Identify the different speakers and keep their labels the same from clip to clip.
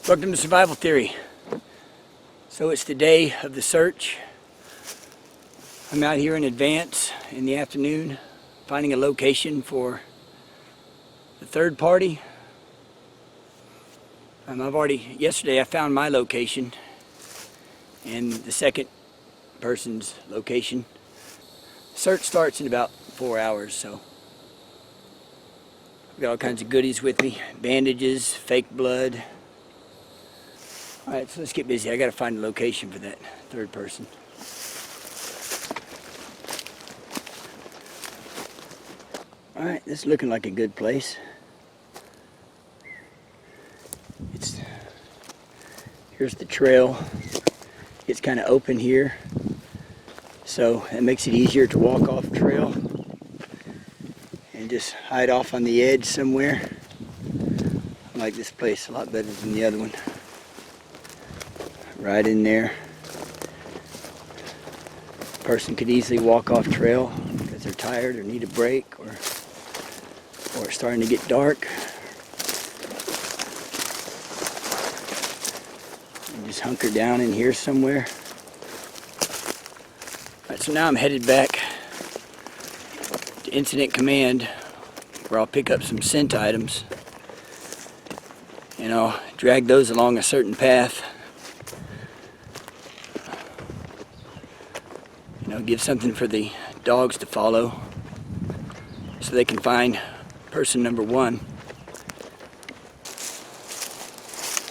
Speaker 1: Welcome to Survival Theory. So it's the day of the search. I'm out here in advance in the afternoon finding a location for the third party. Yesterday I found my location and the second person's location. Search starts in about 4 hours, so I've got all kinds of goodies with me. Bandages, fake blood. Alright, so let's get busy. I gotta find a location for that third person. Alright, this is looking like a good place. Here's the trail. It's kind of open here, so it makes it easier to walk off trail and just hide off on the edge somewhere. I like this place a lot better than the other one. Right in there. Person could easily walk off trail because they're tired or need a break, or it's starting to get dark. And just hunker down in here somewhere. Alright, so now I'm headed back to Incident Command, where I'll pick up some scent items and I'll drag those along a certain path. Give something for the dogs to follow so they can find person number one.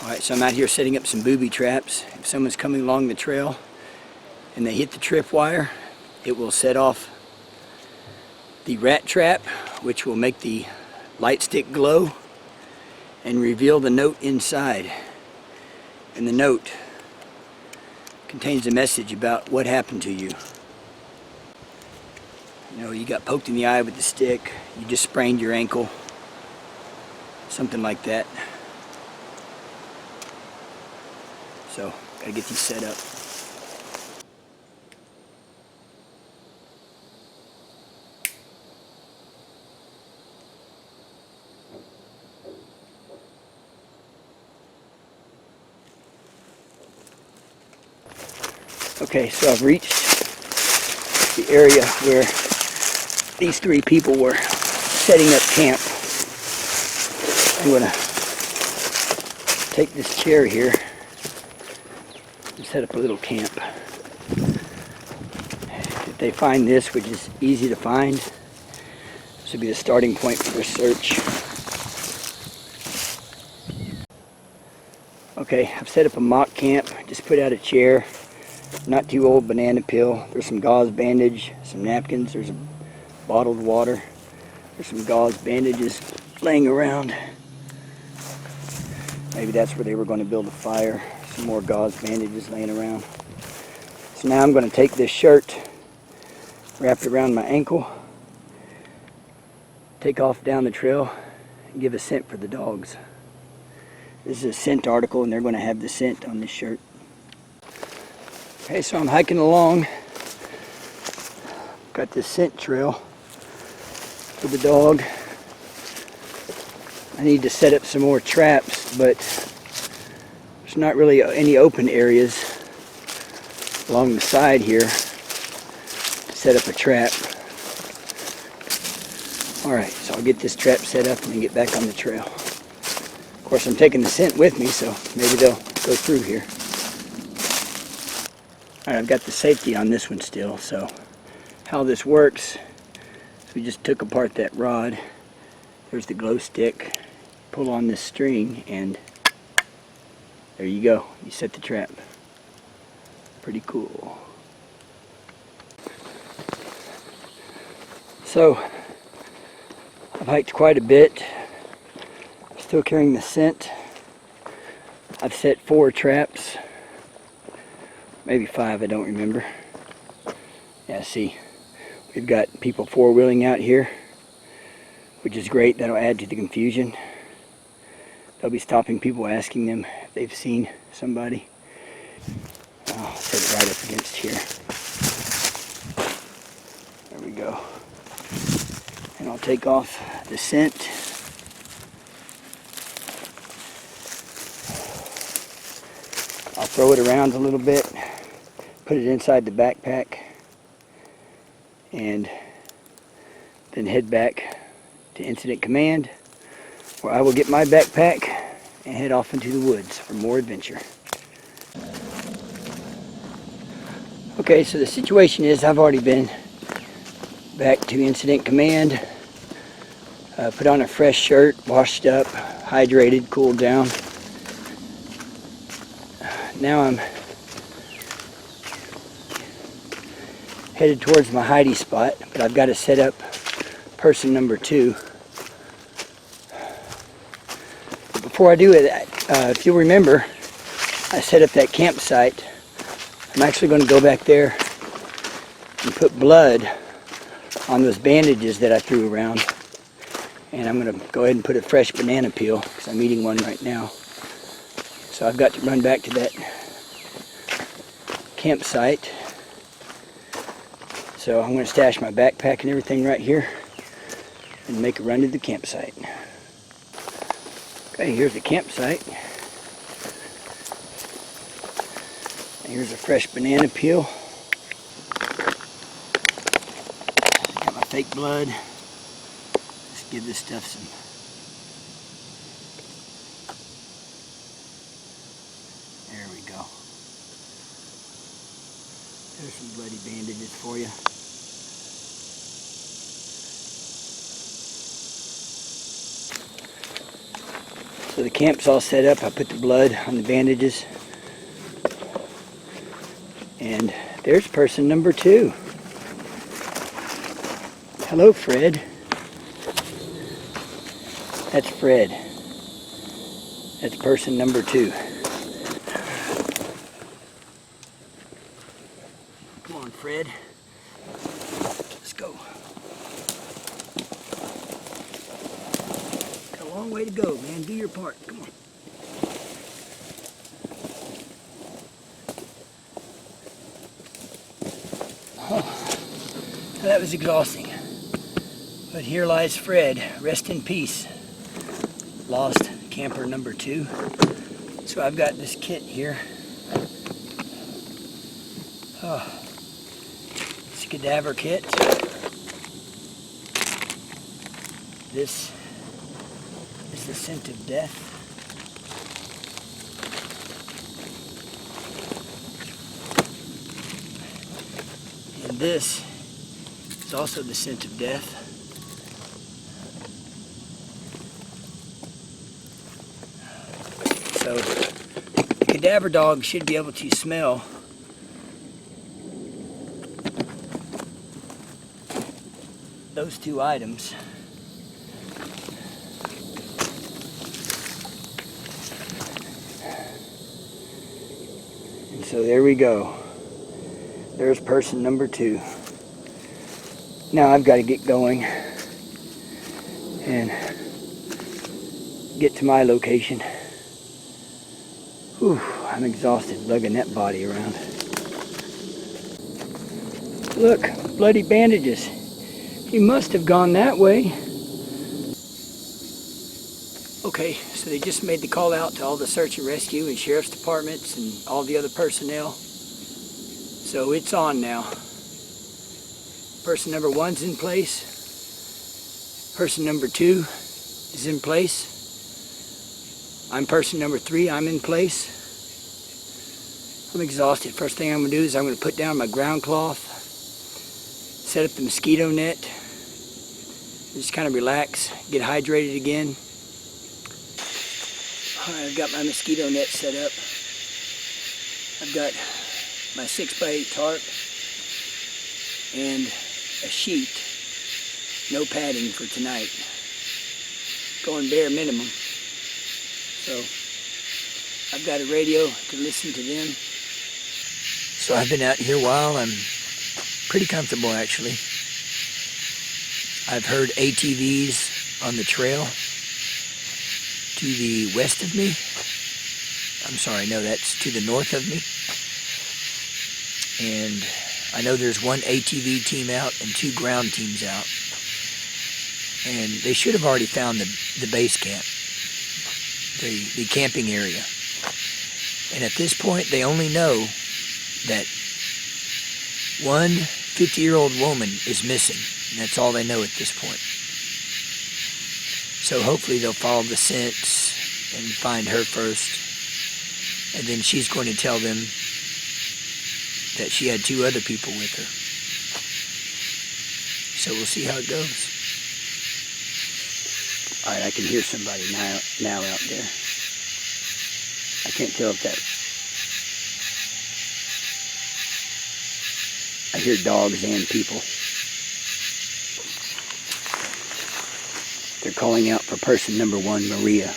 Speaker 1: Alright, so I'm out here setting up some booby traps. If someone's coming along the trail and they hit the tripwire, it will set off the rat trap, which will make the light stick glow and reveal the note inside. And the note contains a message about what happened to you. You got poked in the eye with the stick, you just sprained your ankle, something like that. So, gotta get these set up. Okay, so I've reached the area where these three people were setting up camp. I'm going to take this chair here and set up a little camp. If they find this, which is easy to find, this will be the starting point for their search. Okay, I've set up a mock camp. Just put out a chair, not too old banana peel. There's some gauze bandage, some napkins, there's a bottled water. There's some gauze bandages laying around. Maybe that's where they were going to build a fire. Some more gauze bandages laying around. So now I'm going to take this shirt, wrap it around my ankle, take off down the trail, and give a scent for the dogs. This is a scent article, and they're going to have the scent on this shirt. Okay, so I'm hiking along. Got this scent trail for the dog. I need to set up some more traps, but there's not really any open areas along the side here to set up a trap. Alright, so I'll get this trap set up and then get back on the trail. Of course, I'm taking the scent with me, so maybe they'll go through here. Alright, I've got the safety on this one still, so how this works, we just took apart that rod. There's the glow stick. Pull on this string and there you go. You set the trap. Pretty cool. So I've hiked quite a bit. Still carrying the scent. I've set 4 traps. Maybe 5, I don't remember. Yeah, see. We've got people 4-wheeling out here, which is great. That'll add to the confusion. They'll be stopping people, asking them if they've seen somebody. I'll set it right up against here. There we go. And I'll take off the scent. throw it around a little bit, put it inside the backpack, and then head back to Incident Command, where I will get my backpack and head off into the woods for more adventure. Okay, so the situation is I've already been back to Incident Command, put on a fresh shirt, washed up, hydrated, cooled down. Now I'm headed towards my hidey spot, but I've got to set up person number 2. But before I do it, if you'll remember, I set up that campsite. I'm actually going to go back there and put blood on those bandages that I threw around. And I'm going to go ahead and put a fresh banana peel, because I'm eating one right now. So I've got to run back to that campsite. So I'm going to stash my backpack and everything right here and make a run to the campsite. Okay, here's the campsite. And here's a fresh banana peel. Got my fake blood. Let's give this stuff some. There we go. There's some bloody bandages for you. So the camp's all set up. I put the blood on the bandages. And there's person number 2. Hello, Fred. That's Fred. That's person number 2. Come on, Fred. Let's go. Got a long way to go, man. Do your part. Come on. Oh, that was exhausting. But here lies Fred. Rest in peace. Lost camper number 2. So I've got this kit here. Oh, it's a cadaver kit. This is the scent of death. And this is also the scent of death. So the cadaver dog should be able to smell those 2 items. And so there we go. There's person number 2. Now I've got to get going and get to my location. Whew, I'm exhausted lugging that body around. Look, bloody bandages. He must have gone that way. Okay, so they just made the call out to all the search and rescue and sheriff's departments and all the other personnel. So it's on now. Person number 1's in place. Person number 2 is in place. I'm person number 3, I'm in place. I'm exhausted. First thing I'm going to do is I'm going to put down my ground cloth, set up the mosquito net, just kind of relax, get hydrated again. I've got my mosquito net set up. I've got my 6x8 tarp and a sheet, no padding for tonight. Going bare minimum. So I've got a radio to listen to them. So I've been out here a while. I'm pretty comfortable actually. I've heard ATVs on the trail to the west of me. I'm sorry, no, that's to the north of me. And I know there's 1 ATV team out and 2 ground teams out. And they should have already found the base camp, the camping area. And at this point, they only know that one 50-year-old woman is missing. And that's all they know at this point. So hopefully they'll follow the scents and find her first. And then she's going to tell them that she had 2 other people with her. So we'll see how it goes. All right, I can hear somebody now out there. I can't tell if that... I hear dogs and people. They're calling out for person number 1, Maria.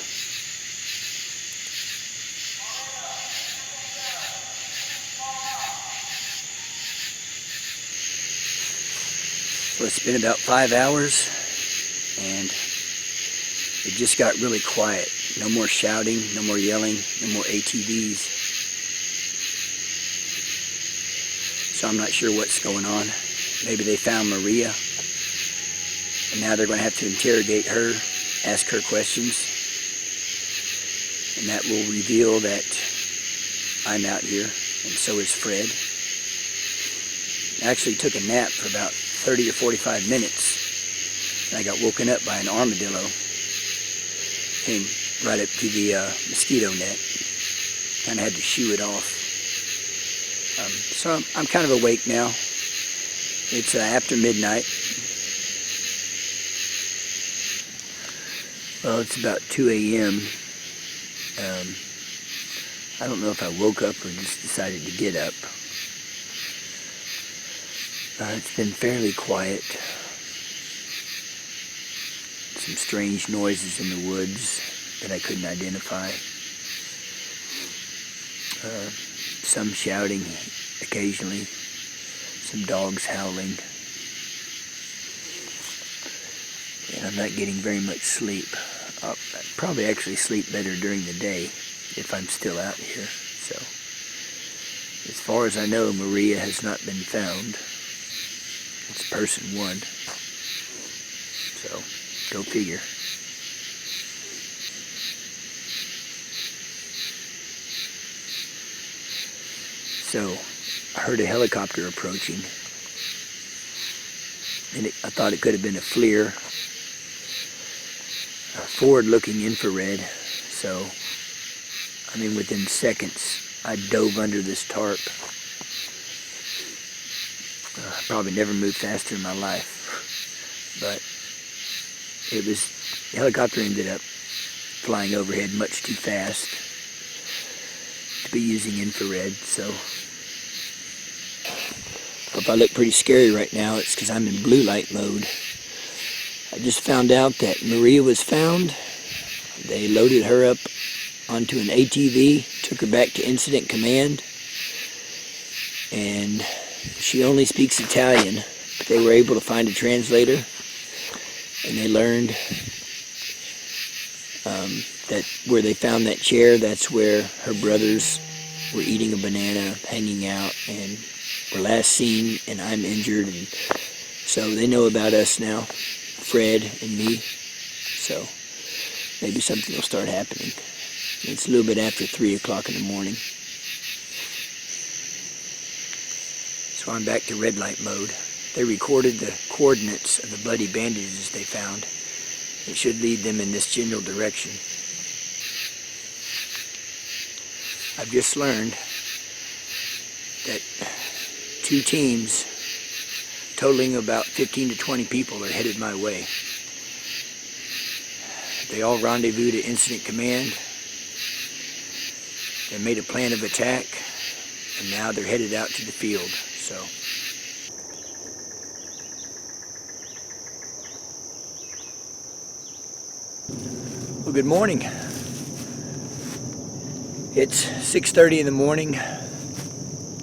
Speaker 1: Well, it's been about 5 hours, and it just got really quiet. No more shouting, no more yelling, no more ATVs. So I'm not sure what's going on. Maybe they found Maria, and now they're going to have to interrogate her, ask her questions, and that will reveal that I'm out here, and so is Fred. I actually took a nap for about 30 or 45 minutes, and I got woken up by an armadillo. Came right up to the mosquito net. Kind of had to shoo it off. So I'm kind of awake now. It's after midnight. Well, it's about 2 a.m. I don't know if I woke up or just decided to get up. It's been fairly quiet. Some strange noises in the woods that I couldn't identify. Some shouting occasionally. Some dogs howling. And I'm not getting very much sleep. I'll probably actually sleep better during the day if I'm still out here. So, as far as I know, Maria has not been found. It's person 1. So, go figure. So, I heard a helicopter approaching. And I thought it could have been a FLIR, a forward-looking infrared. So, I mean, within seconds, I dove under this tarp. I probably never moved faster in my life, but the helicopter ended up flying overhead much too fast to be using infrared. So if I look pretty scary right now, it's because I'm in blue light mode. I just found out that Maria was found. They loaded her up onto an ATV, took her back to Incident Command, and she only speaks Italian, but they were able to find a translator, and they learned that where they found that chair, that's where her brothers were eating a banana, hanging out, and were last seen, and I'm injured, and so they know about us now, Fred and me, so maybe something will start happening. It's a little bit after 3 o'clock in the morning. So I'm back to red light mode. They recorded the coordinates of the bloody bandages they found. It should lead them in this general direction. I've just learned that 2 teams totaling about 15 to 20 people are headed my way. They all rendezvoused at Incident Command. They made a plan of attack, and now they're headed out to the field. So, well, good morning. It's 6:30 in the morning.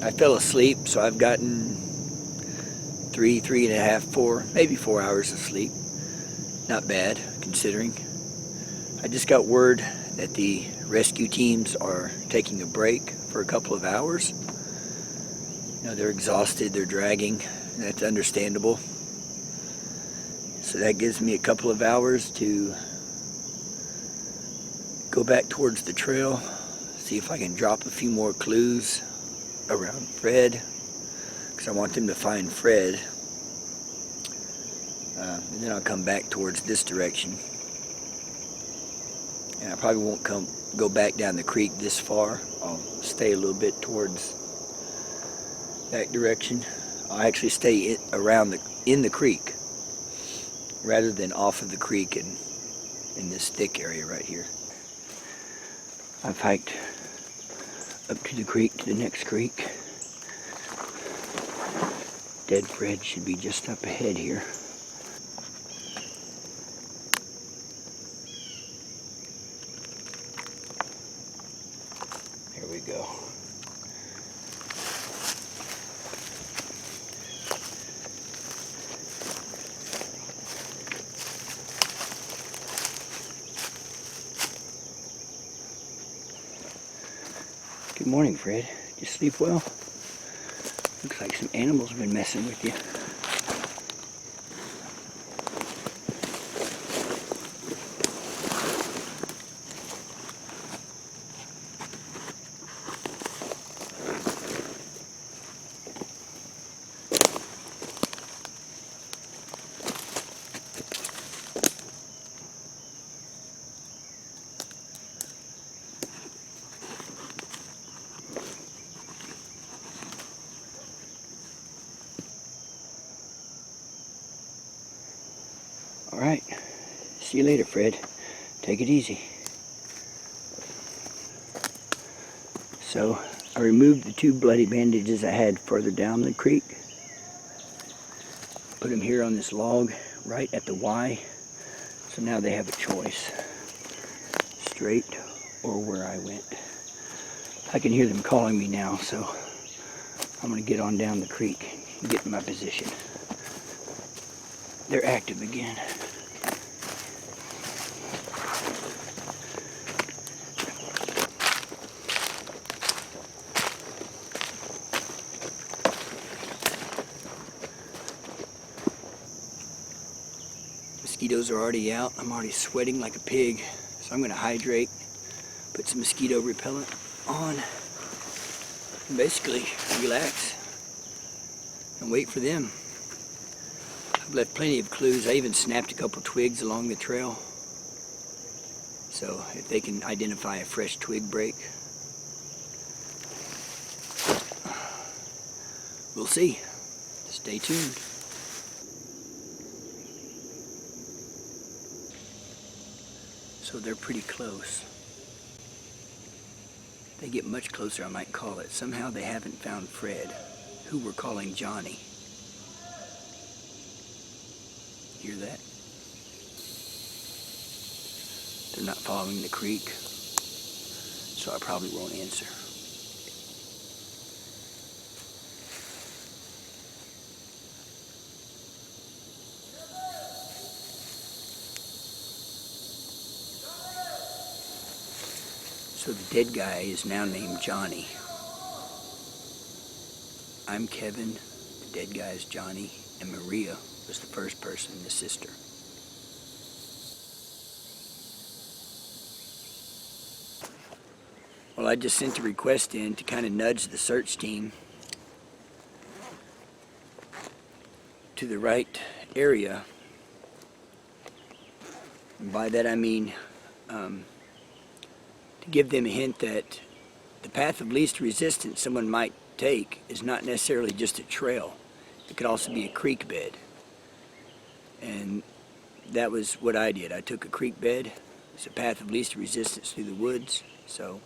Speaker 1: I fell asleep, so I've gotten 3.5, 4, maybe 4 hours of sleep. Not bad, considering. I just got word that the rescue teams are taking a break for a couple of hours. You know, they're exhausted, they're dragging, and that's understandable. So that gives me a couple of hours to go back towards the trail, See if I can drop a few more clues around Fred, because I want them to find Fred. And then I'll come back towards this direction. And I probably won't go back down the creek this far. I'll stay a little bit towards that direction. I'll actually stay in the creek rather than off of the creek and in this thick area right here. I've hiked up to the creek, to the next creek. Dead Fred should be just up ahead here. There we go. Good morning, Fred. Did you sleep well? Looks like some animals have been messing with you. All right. See you later, Fred. Take it easy. So, I removed the 2 bloody bandages I had further down the creek. Put them here on this log right at the Y. So now they have a choice. Straight or where I went. I can hear them calling me now, so I'm going to get on down the creek and get in my position. They're active again. Mosquitoes are already out. I'm already sweating like a pig, so I'm going to hydrate, put some mosquito repellent on, and basically relax and wait for them. I've left plenty of clues. I even snapped a couple twigs along the trail, so if they can identify a fresh twig break, we'll see. Stay tuned. So they're pretty close. If they get much closer, I might call it. Somehow they haven't found Fred, who we're calling Johnny. Hear that? They're not following the creek, so I probably won't answer. So the dead guy is now named Johnny. I'm Kevin, the dead guy is Johnny, and Maria was the first person, the sister. Well, I just sent a request in to kind of nudge the search team to the right area. And by that I mean to give them a hint that the path of least resistance someone might take is not necessarily just a trail. It could also be a creek bed. And that was what I did. I took a creek bed. It's a path of least resistance through the woods. So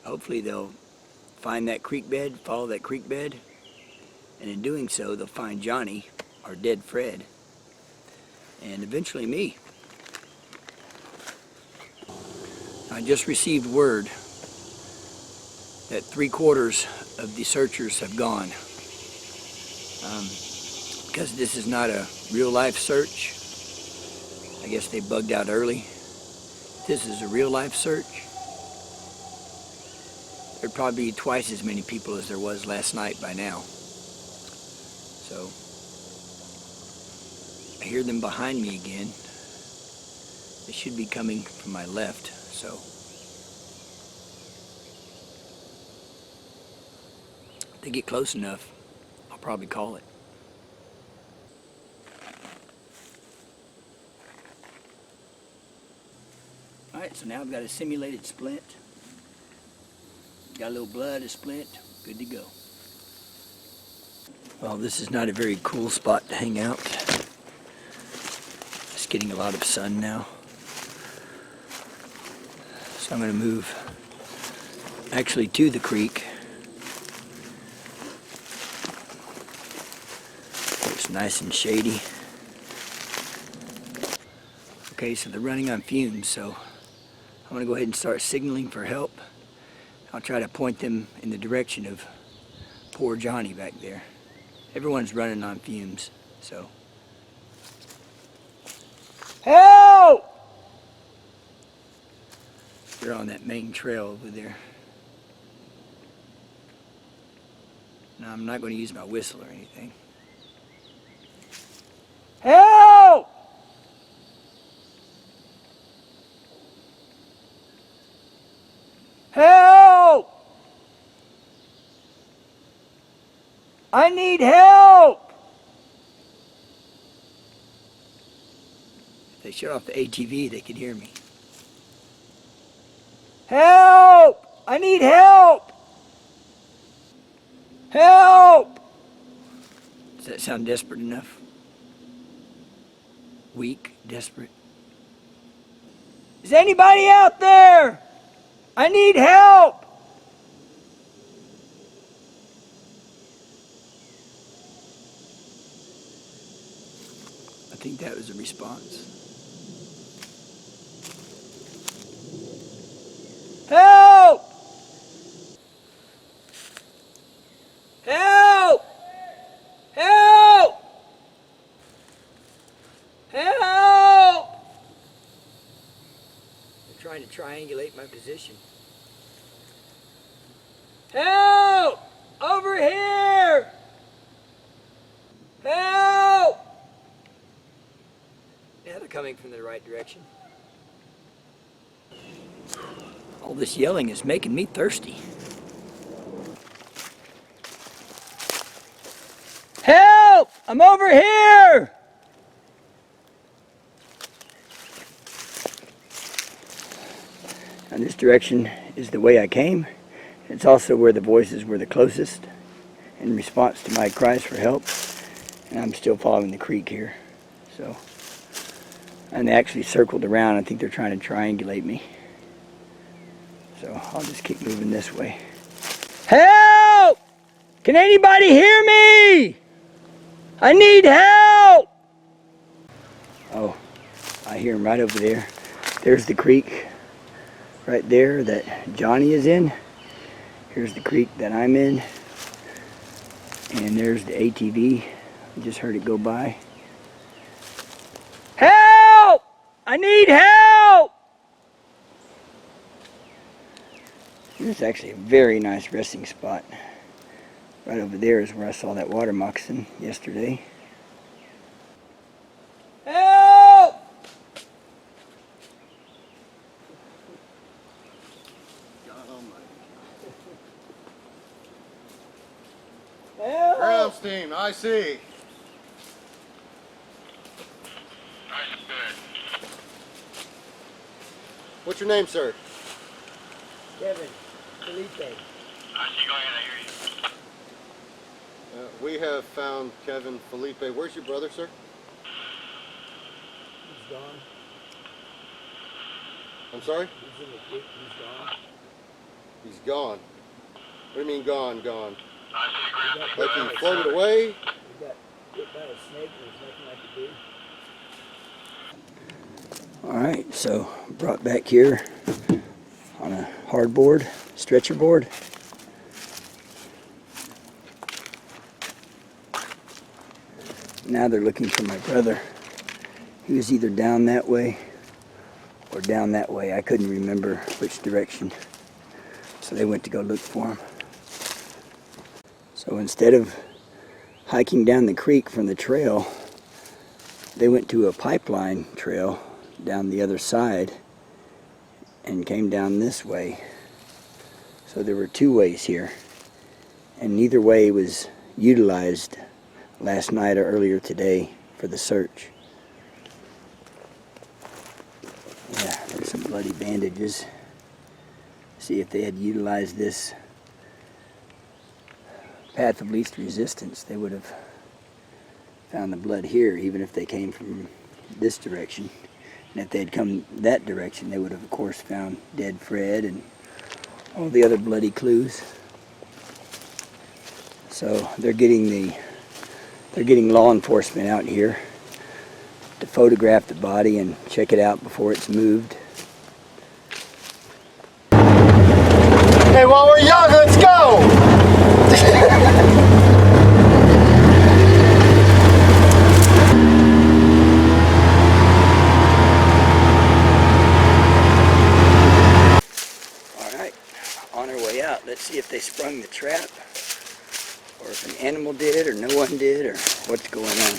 Speaker 1: hopefully they'll find that creek bed, follow that creek bed, and in doing so they'll find Johnny, or dead Fred, and eventually me. I just received word that 3/4 of the searchers have gone. Because this is not a real-life search, I guess they bugged out early. This is a real-life search. There'd probably be twice as many people as there was last night by now. So, I hear them behind me again. They should be coming from my left, so they get close enough, I'll probably call it. Alright, so now I've got a simulated splint. Got a little blood, a splint, good to go. Well, this is not a very cool spot to hang out. It's getting a lot of sun now. So I'm going to move actually to the creek. It's nice and shady. Okay, so they're running on fumes, so I'm going to go ahead and start signaling for help. I'll try to point them in the direction of poor Johnny back there. Everyone's running on fumes, so. Help! They're on that main trail over there. Now, I'm not going to use my whistle or anything. Help! Help! I need help! If they shut off the ATV, they could hear me. Help! I need help! Help! Does that sound desperate enough? Weak, desperate. Is anybody out there? I need help! I think that was a response. Help! Help! Help! Help! They're trying to triangulate my position. Help! Over here! Help! Yeah, they're coming from the right direction. All this yelling is making me thirsty. Help! I'm over here! And this direction is the way I came. It's also where the voices were the closest in response to my cries for help. And I'm still following the creek here. So, and they actually circled around. I think they're trying to triangulate me. So I'll just keep moving this way. Help! Can anybody hear me? I need help! Oh, I hear him right over there. There's the creek right there that Johnny is in. Here's the creek that I'm in. And there's the ATV. I just heard it go by. Help! I need help! This is actually a very nice resting spot. Right over there is where I saw that water moccasin yesterday. Help! Help!
Speaker 2: Ground steam, I see. What's your name, sir?
Speaker 1: Kevin, Felipe.
Speaker 3: I see, go ahead, I hear you.
Speaker 2: We have found Kevin Felipe. Where's your brother, sir?
Speaker 1: He's gone.
Speaker 2: I'm sorry?
Speaker 1: He's in the creek. He's gone.
Speaker 2: He's gone. What do you mean gone, gone?
Speaker 3: I see the ground.
Speaker 2: Like he floated away?
Speaker 1: He got bit by a snake and there's nothing I could do. Alright, so brought back here on a hardboard, stretcher board. Now they're looking for my brother. He was either down that way or down that way. I couldn't remember which direction. So they went to go look for him. So instead of hiking down the creek from the trail, they went to a pipeline trail down the other side and came down this way. So there were two ways here. and neither way was utilized last night or earlier today for the search. Yeah, there's some bloody bandages. See, if they had utilized this path of least resistance, they would have found the blood here, even if they came from this direction. And if they had come that direction, they would have, of course, found dead Fred and all the other bloody clues. So they're getting law enforcement out here to photograph the body and check it out before it's moved.
Speaker 2: Hey, while we're young, let's go!
Speaker 1: Alright, on our way out, let's see if they sprung the trap, or if an animal did, or no one did, or what's going on.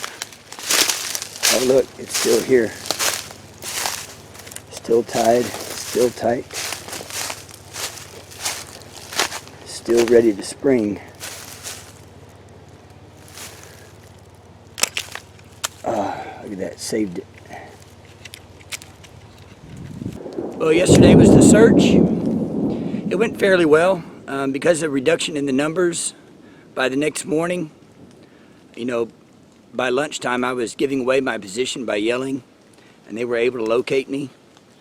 Speaker 1: Oh look, it's still here. Still tied, still tight. Still ready to spring. Look at that, saved it. Well, yesterday was the search. It went fairly well because of reduction in the numbers. By the next morning, you know, by lunchtime I was giving away my position by yelling, and they were able to locate me.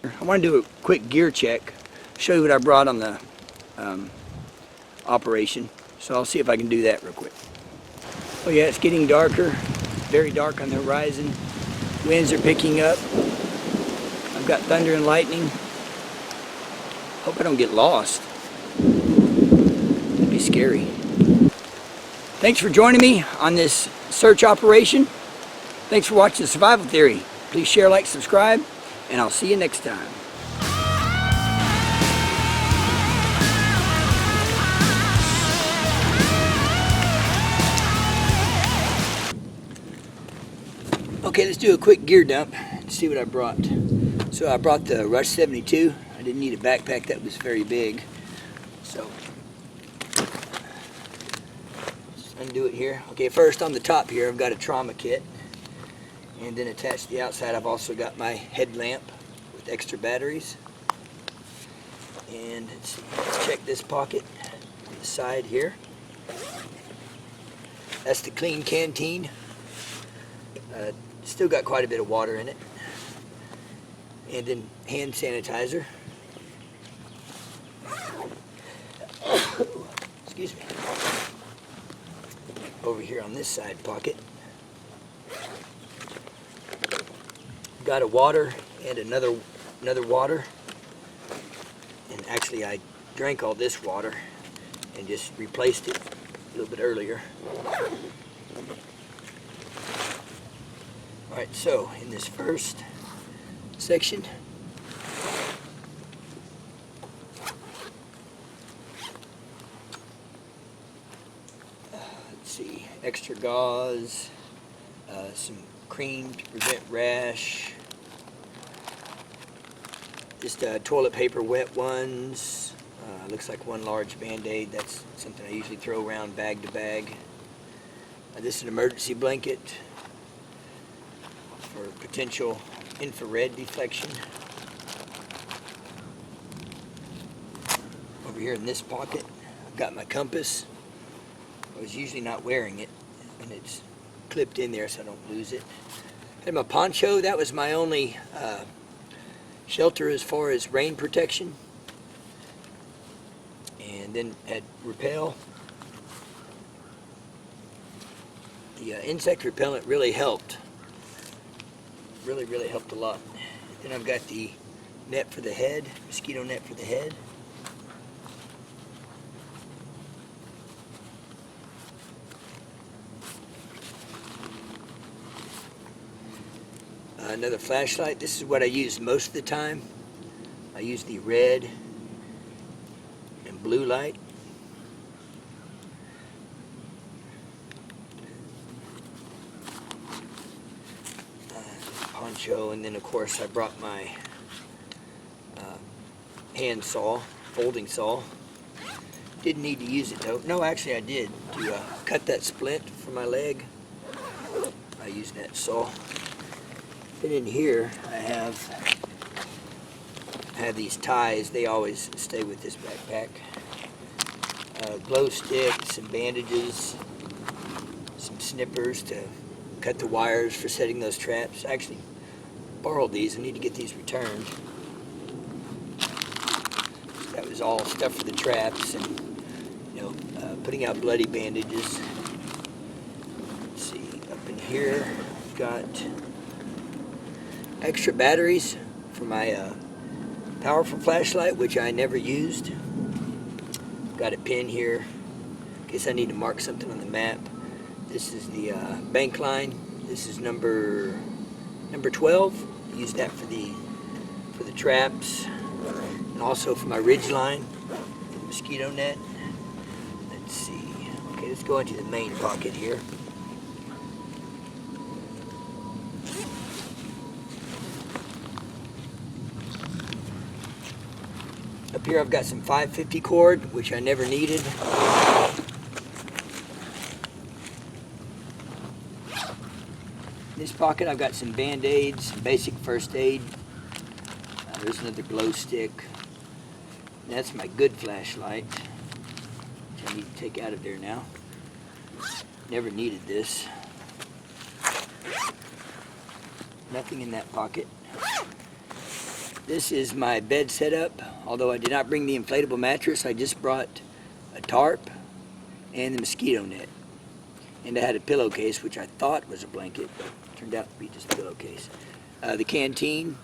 Speaker 1: I want to do a quick gear check, show you what I brought on the operation. So I'll see if I can do that real quick. Oh yeah, it's getting darker, very dark on the horizon. Winds are picking up. I've got thunder and lightning. Hope I don't get lost. That'd be scary. Thanks for joining me on this search operation. Thanks for watching Survival Theory. Please share, like, subscribe, and I'll see you next time. Okay, let's do a quick gear dump and see what I brought. So I brought the Rush 72. I didn't need a backpack that was very big. So, let's undo it here. Okay, first on the top here, I've got a trauma kit. And then attached to the outside, I've also got my headlamp with extra batteries. And let's see, let's check this pocket on the side here. That's the clean canteen. Still got quite a bit of water in it. And then hand sanitizer. Excuse me. Over here on this side pocket, got a water and another water. And actually I drank all this water and just replaced it a little bit earlier. Alright, so in this first section, let's see, extra gauze, some cream to prevent rash, just toilet paper wet ones, looks like one large Band-Aid. That's something I usually throw around bag to bag. This is an emergency blanket for potential infrared deflection. Over here in this pocket, I've got my compass. I was usually not wearing it, and it's clipped in there so I don't lose it. And my poncho, that was my only shelter as far as rain protection. And then had Repel. The insect repellent really helped. Really helped a lot. Then I've got the net for the head, mosquito net for the head. Another flashlight. This is what I use most of the time. I use the red and blue light. Poncho, and then of course I brought my hand saw, folding saw, Didn't need to use it though. No, actually I did. To cut that splint for my leg, I used that saw. And in here I have these ties. They always stay with this backpack. Glow stick, some bandages, some snippers to cut the wires for setting those traps. I actually borrowed these. I need to get these returned. That was all stuff for the traps and, you know, putting out bloody bandages. Let's see, up in here, I've got extra batteries for my powerful flashlight, which I never used. Got a pin here in case I need to mark something on the map. This is the bank line. This is number 12. I use that for the traps, and also for my ridge line, for the mosquito net. Let's see. Okay, let's go into the main pocket here. Up here I've got some 550 cord, which I never needed. In this pocket I've got some band-aids, some basic first aid. There's another glow stick. And that's my good flashlight, which I need to take out of there now. Never needed this. Nothing in that pocket. This is my bed setup. Although I did not bring the inflatable mattress, I just brought a tarp and the mosquito net. And I had a pillowcase, which I thought was a blanket, but turned out to be just a pillowcase. The canteen,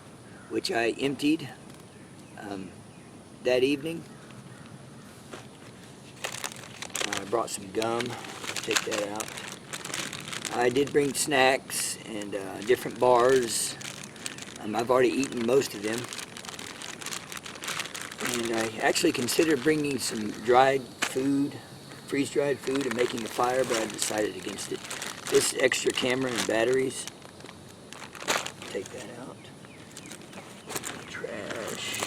Speaker 1: which I emptied that evening. I brought some gum. Take that out. I did bring snacks and different bars. I've already eaten most of them. And I actually considered bringing some dried food, freeze-dried food, and making a fire, but I decided against it. This extra camera and batteries. Take that out. Trash.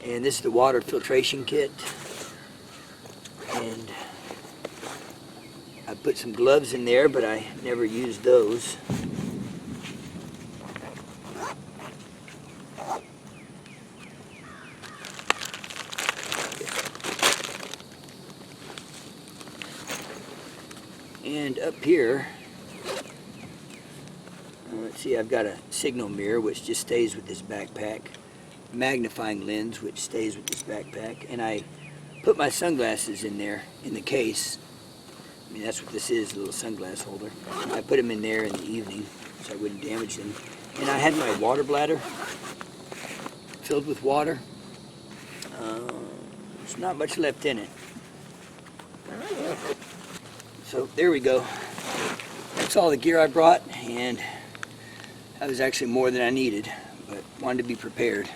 Speaker 1: And this is the water filtration kit. And I put some gloves in there, but I never used those. And up here, let's see, I've got a signal mirror which just stays with this backpack, magnifying lens which stays with this backpack, and I put my sunglasses in there in the case. I mean, that's what this is, a little sunglass holder. I put them in there in the evening so I wouldn't damage them. And I had my water bladder filled with water. There's not much left in it. So there we go. That's all the gear I brought, and that was actually more than I needed, but wanted to be prepared.